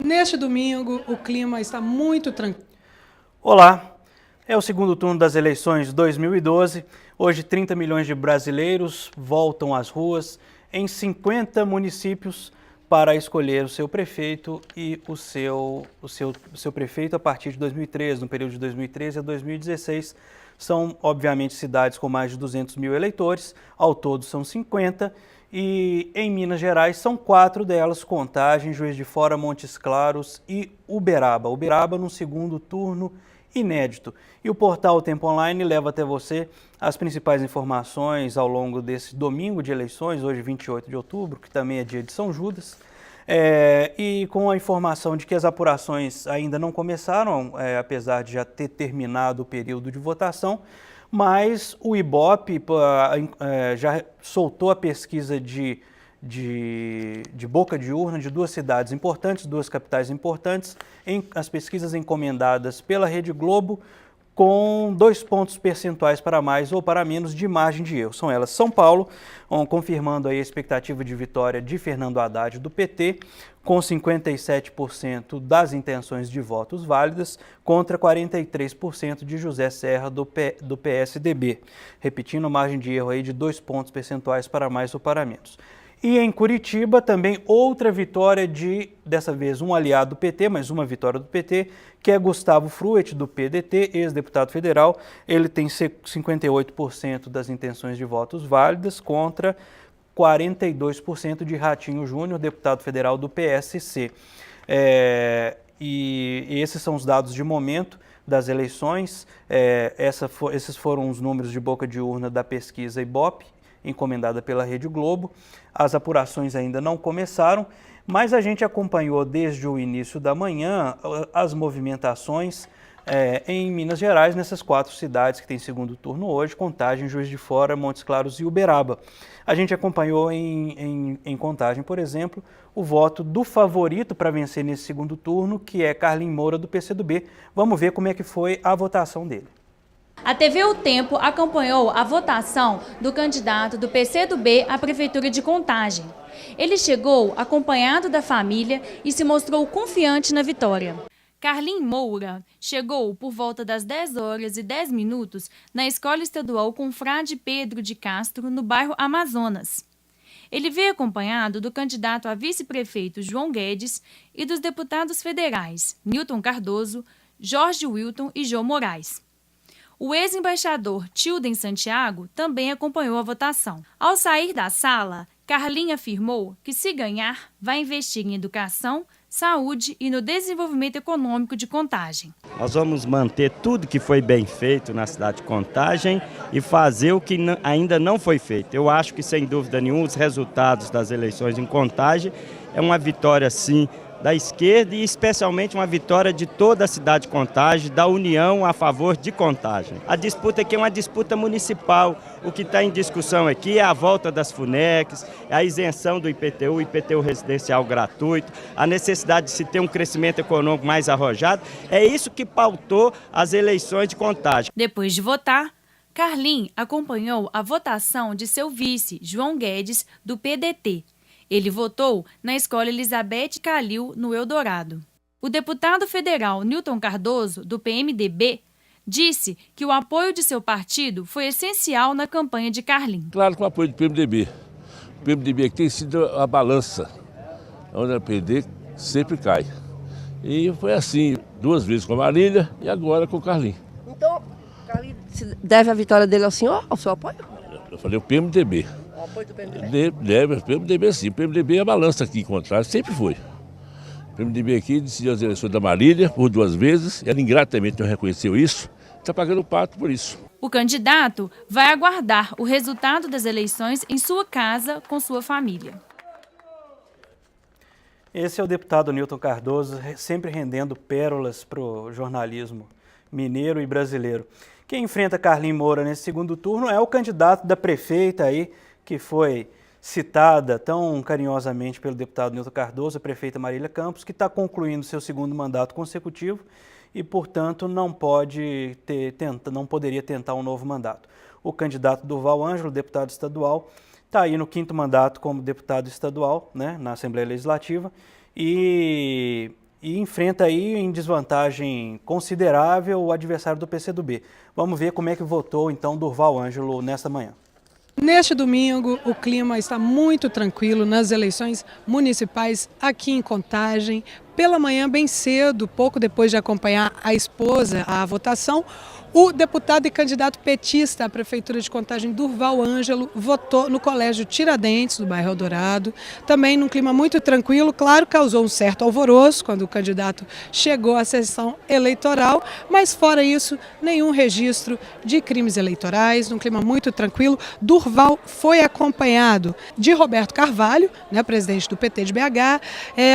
Neste domingo, o clima está muito tranquilo. Olá, é o segundo turno das eleições 2012. Hoje, 30 milhões de brasileiros voltam às ruas em 50 municípios para escolher o seu prefeito e o seu prefeito a partir de 2013, no período de 2013 a 2016. São, obviamente, cidades com mais de 200 mil eleitores, ao todo são 50, e em Minas Gerais são 4 delas: Contagem, Juiz de Fora, Montes Claros e Uberaba. Uberaba no segundo turno inédito. E o portal Tempo Online leva até você as principais informações ao longo desse domingo de eleições, hoje 28 de outubro, que também é dia de São Judas, e com a informação de que as apurações ainda não começaram, apesar de já ter terminado o período de votação, mas o Ibope já soltou a pesquisa de boca de urna de 2 cidades importantes, 2 capitais importantes, as pesquisas encomendadas pela Rede Globo, com 2 pontos percentuais para mais ou para menos de margem de erro. São elas São Paulo, confirmando aí a expectativa de vitória de Fernando Haddad do PT, com 57% das intenções de votos válidas, contra 43% de José Serra do PSDB. Repetindo, margem de erro aí de 2 pontos percentuais para mais ou para menos. E em Curitiba também outra vitória dessa vez um aliado do PT, mas uma vitória do PT, que é Gustavo Fruet, do PDT, ex-deputado federal. Ele tem 58% das intenções de votos válidas contra 42% de Ratinho Júnior, deputado federal do PSC. E esses são os dados de momento das eleições. Esses foram os números de boca de urna da pesquisa Ibope, encomendada pela Rede Globo. As apurações ainda não começaram, mas a gente acompanhou desde o início da manhã as movimentações em Minas Gerais, nessas 4 cidades que têm segundo turno hoje: Contagem, Juiz de Fora, Montes Claros e Uberaba. A gente acompanhou em Contagem, por exemplo, o voto do favorito para vencer nesse segundo turno, que é Carlim Moura, do PCdoB. Vamos ver como é que foi a votação dele. A TV O Tempo acompanhou a votação do candidato do PCdoB à Prefeitura de Contagem. Ele chegou acompanhado da família e se mostrou confiante na vitória. Carlim Moura chegou por volta das 10h10 na Escola Estadual Confrade Pedro de Castro, no bairro Amazonas. Ele veio acompanhado do candidato a vice-prefeito João Guedes e dos deputados federais Newton Cardoso, Jorge Wilton e Jô Moraes. O ex-embaixador Tilden Santiago também acompanhou a votação. Ao sair da sala, Carlim afirmou que, se ganhar, vai investir em educação, saúde e no desenvolvimento econômico de Contagem. Nós vamos manter tudo que foi bem feito na cidade de Contagem e fazer o que ainda não foi feito. Eu acho que, sem dúvida nenhuma, os resultados das eleições em Contagem é uma vitória, sim, da esquerda e especialmente uma vitória de toda a cidade de Contagem, da união a favor de Contagem. A disputa aqui é uma disputa municipal. O que está em discussão aqui é a volta das FUNECs, é a isenção do IPTU residencial gratuito, a necessidade de se ter um crescimento econômico mais arrojado. É isso que pautou as eleições de Contagem. Depois de votar, Carlim acompanhou a votação de seu vice, João Guedes, do PDT. Ele votou na Escola Elizabeth Calil, no Eldorado. O deputado federal Newton Cardoso, do PMDB, disse que o apoio de seu partido foi essencial na campanha de Carlim. Claro que o apoio do PMDB. O PMDB aqui tem sido a balança, onde a PD sempre cai. E foi assim, 2 vezes com a Marília e agora com o Carlim. Então, Carlim deve a vitória dele ao senhor, ao seu apoio? Eu falei o PMDB. O apoio do PMDB? Deve, o PMDB sim. O PMDB é a balança aqui em Contagem, sempre foi. O PMDB aqui decidiu as eleições da Marília por 2 vezes, ela ingratamente não reconheceu isso, está pagando o pato por isso. O candidato vai aguardar o resultado das eleições em sua casa com sua família. Esse é o deputado Newton Cardoso, sempre rendendo pérolas para o jornalismo mineiro e brasileiro. Quem enfrenta Carlim Moura nesse segundo turno é o candidato da prefeita aí, que foi citada tão carinhosamente pelo deputado Newton Cardoso, a prefeita Marília Campos, que está concluindo seu segundo mandato consecutivo e, portanto, não poderia tentar um novo mandato. O candidato Durval Ângelo, deputado estadual, está aí no 5º mandato como deputado estadual, né, na Assembleia Legislativa, e e enfrenta aí em desvantagem considerável o adversário do PCdoB. Vamos ver como é que votou então Durval Ângelo nesta manhã. Neste domingo, o clima está muito tranquilo nas eleições municipais aqui em Contagem. Pela manhã, bem cedo, pouco depois de acompanhar a esposa à votação, o deputado e candidato petista à Prefeitura de Contagem, Durval Ângelo, votou no Colégio Tiradentes, do bairro Eldorado. Também num clima muito tranquilo, claro, causou um certo alvoroço quando o candidato chegou à sessão eleitoral, mas fora isso, nenhum registro de crimes eleitorais, num clima muito tranquilo. Durval foi acompanhado de Roberto Carvalho, né, presidente do PT de BH,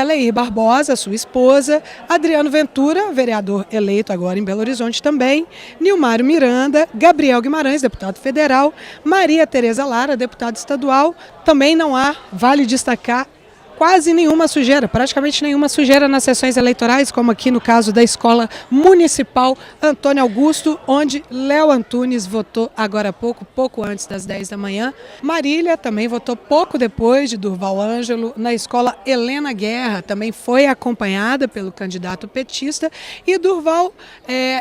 Leir Barbosa, sua esposa, Adriano Ventura, vereador eleito agora em Belo Horizonte também, Nilmário Miranda, Gabriel Guimarães, deputado federal, Maria Tereza Lara, deputada estadual. Também não há, vale destacar, quase nenhuma sujeira, praticamente nenhuma sujeira nas sessões eleitorais, como aqui no caso da Escola Municipal Antônio Augusto, onde Léo Antunes votou agora há pouco antes das 10 da manhã. Marília também votou pouco depois de Durval Ângelo na Escola Helena Guerra, também foi acompanhada pelo candidato petista, e Durval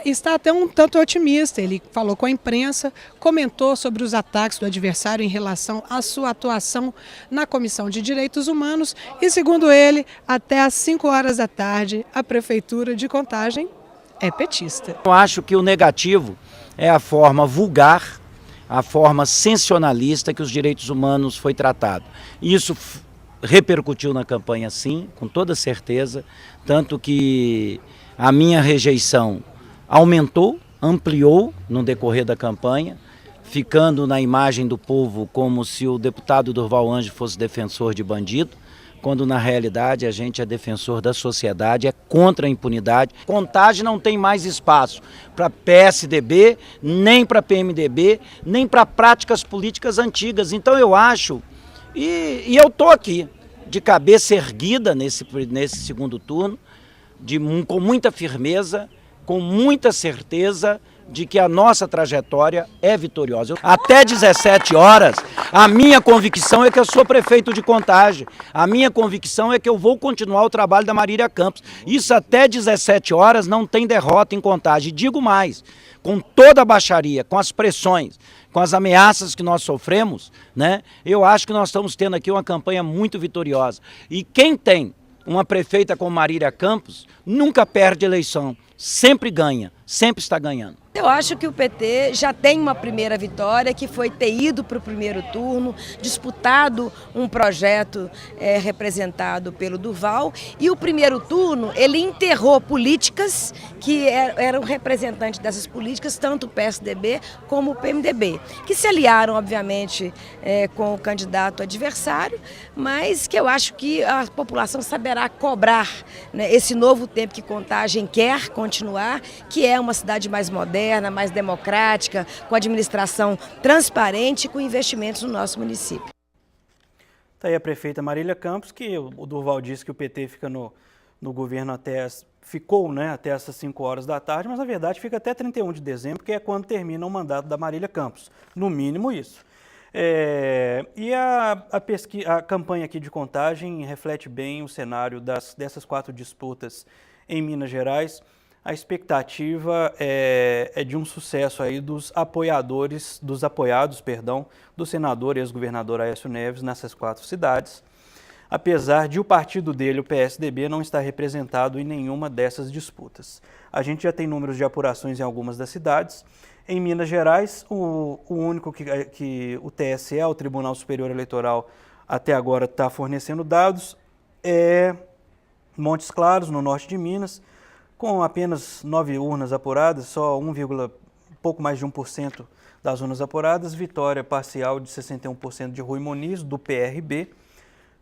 está até um tanto otimista. Ele falou com a imprensa, comentou sobre os ataques do adversário em relação à sua atuação na Comissão de Direitos Humanos. E, segundo ele, até às 5 horas da tarde, a Prefeitura de Contagem é petista. Eu acho que o negativo é a forma vulgar, a forma sensacionalista que os direitos humanos foi tratado. Isso repercutiu na campanha, sim, com toda certeza, tanto que a minha rejeição aumentou, ampliou no decorrer da campanha, ficando na imagem do povo como se o deputado Durval Ângelo fosse defensor de bandido, quando na realidade a gente é defensor da sociedade, é contra a impunidade. Contagem não tem mais espaço para PSDB, nem para PMDB, nem para práticas políticas antigas. Então eu acho, e eu estou aqui, de cabeça erguida nesse segundo turno, com muita firmeza, com muita certeza de que a nossa trajetória é vitoriosa. Até 17 horas, a minha convicção é que eu sou prefeito de Contagem. A minha convicção é que eu vou continuar o trabalho da Marília Campos. Isso até 17 horas não tem derrota em Contagem. E digo mais, com toda a baixaria, com as pressões, com as ameaças que nós sofremos, né, eu acho que nós estamos tendo aqui uma campanha muito vitoriosa. E quem tem uma prefeita como Marília Campos nunca perde eleição, sempre ganha, sempre está ganhando. Eu acho que o PT já tem uma primeira vitória, que foi ter ido para o primeiro turno, disputado um projeto representado pelo Durval, e o primeiro turno ele enterrou políticas que eram representantes dessas políticas, tanto o PSDB como o PMDB, que se aliaram, obviamente, com o candidato adversário, mas que eu acho que a população saberá cobrar, né, esse novo tempo que Contagem quer continuar, que é uma cidade mais moderna, mais democrática, com administração transparente e com investimentos no nosso município. Está aí a prefeita Marília Campos, que o Durval disse que o PT fica no governo ficou, né, até essas 5 horas da tarde, mas na verdade fica até 31 de dezembro, que é quando termina o mandato da Marília Campos. No mínimo isso. E a campanha aqui de Contagem reflete bem o cenário dessas 4 disputas em Minas Gerais. A expectativa é de um sucesso aí dos apoiados, do senador e ex-governador Aécio Neves nessas 4 cidades, apesar de o partido dele, o PSDB, não estar representado em nenhuma dessas disputas. A gente já tem números de apurações em algumas das cidades. Em Minas Gerais, o único que o TSE, o Tribunal Superior Eleitoral, até agora está fornecendo dados é Montes Claros, no norte de Minas, com apenas 9 urnas apuradas, só pouco mais de 1% das urnas apuradas, vitória parcial de 61% de Rui Muniz, do PRB,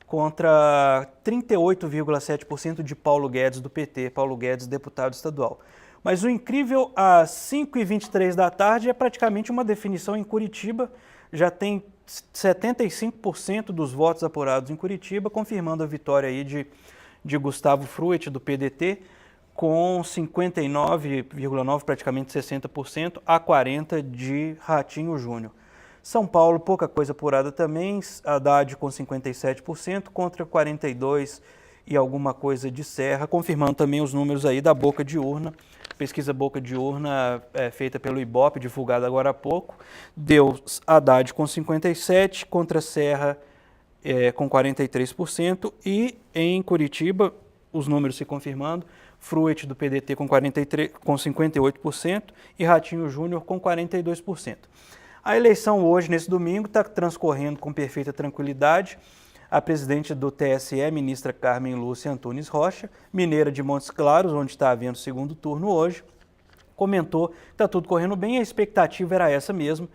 contra 38,7% de Paulo Guedes, do PT, Paulo Guedes, deputado estadual. Mas o incrível, às 5h23 da tarde, é praticamente uma definição em Curitiba, já tem 75% dos votos apurados em Curitiba, confirmando a vitória aí de Gustavo Fruet, do PDT, com 59,9%, praticamente 60%, a 40% de Ratinho Júnior. São Paulo, pouca coisa apurada também, Haddad com 57% contra 42% e alguma coisa de Serra, confirmando também os números aí da boca de urna. Pesquisa boca de urna feita pelo Ibope, divulgada agora há pouco, deu Haddad com 57%, contra Serra com 43%, e em Curitiba, os números se confirmando, Fruet do PDT com 58% e Ratinho Júnior com 42%. A eleição hoje, nesse domingo, está transcorrendo com perfeita tranquilidade. A presidente do TSE, ministra Carmen Lúcia Antunes Rocha, mineira de Montes Claros, onde está havendo segundo turno hoje, comentou que está tudo correndo bem, a expectativa era essa mesmo,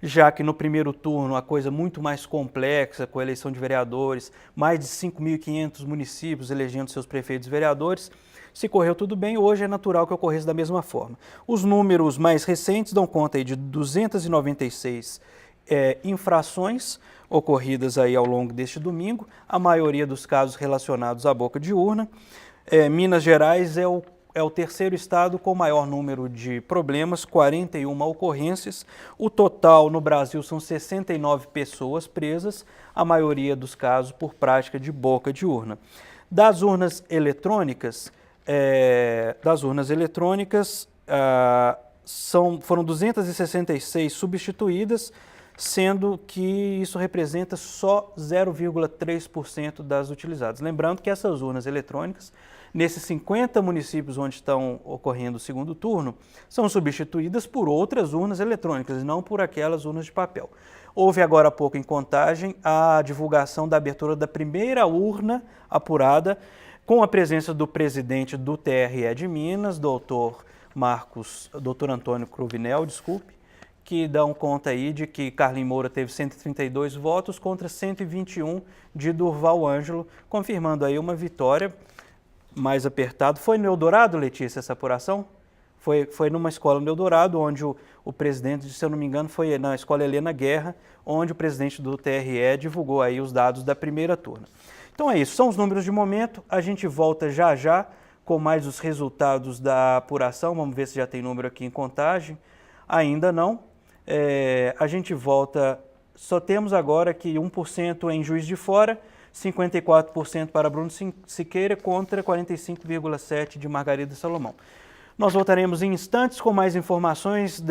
já que no primeiro turno a coisa muito mais complexa, com a eleição de vereadores, mais de 5.500 municípios elegendo seus prefeitos e vereadores, se correu tudo bem, hoje é natural que ocorresse da mesma forma. Os números mais recentes dão conta aí de 296 infrações ocorridas aí ao longo deste domingo, a maioria dos casos relacionados à boca de urna. Minas Gerais é o terceiro estado com o maior número de problemas, 41 ocorrências. O total no Brasil são 69 pessoas presas, a maioria dos casos por prática de boca de urna. Das urnas eletrônicas, foram 266 substituídas, sendo que isso representa só 0,3% das utilizadas. Lembrando que essas urnas eletrônicas, nesses 50 municípios onde estão ocorrendo o segundo turno, são substituídas por outras urnas eletrônicas, e não por aquelas urnas de papel. Houve agora há pouco em Contagem a divulgação da abertura da primeira urna apurada, com a presença do presidente do TRE de Minas, doutor Antônio Cruvinel, que dão conta aí de que Carlinhos Moura teve 132 votos contra 121 de Durval Ângelo, confirmando aí uma vitória mais apertada. Foi no Eldorado, Letícia, essa apuração? Foi numa escola no Eldorado, onde o presidente, se eu não me engano, foi na escola Helena Guerra, onde o presidente do TRE divulgou aí os dados da primeira turma. Então é isso, são os números de momento, a gente volta já já com mais os resultados da apuração, vamos ver se já tem número aqui em Contagem, ainda não. A gente volta, só temos agora que 1% em Juiz de Fora, 54% para Bruno Siqueira contra 45,7% de Margarida Salomão. Nós voltaremos em instantes com mais informações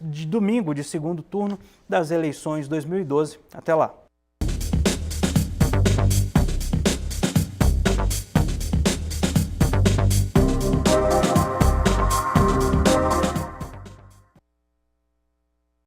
de domingo, de segundo turno das eleições 2012. Até lá.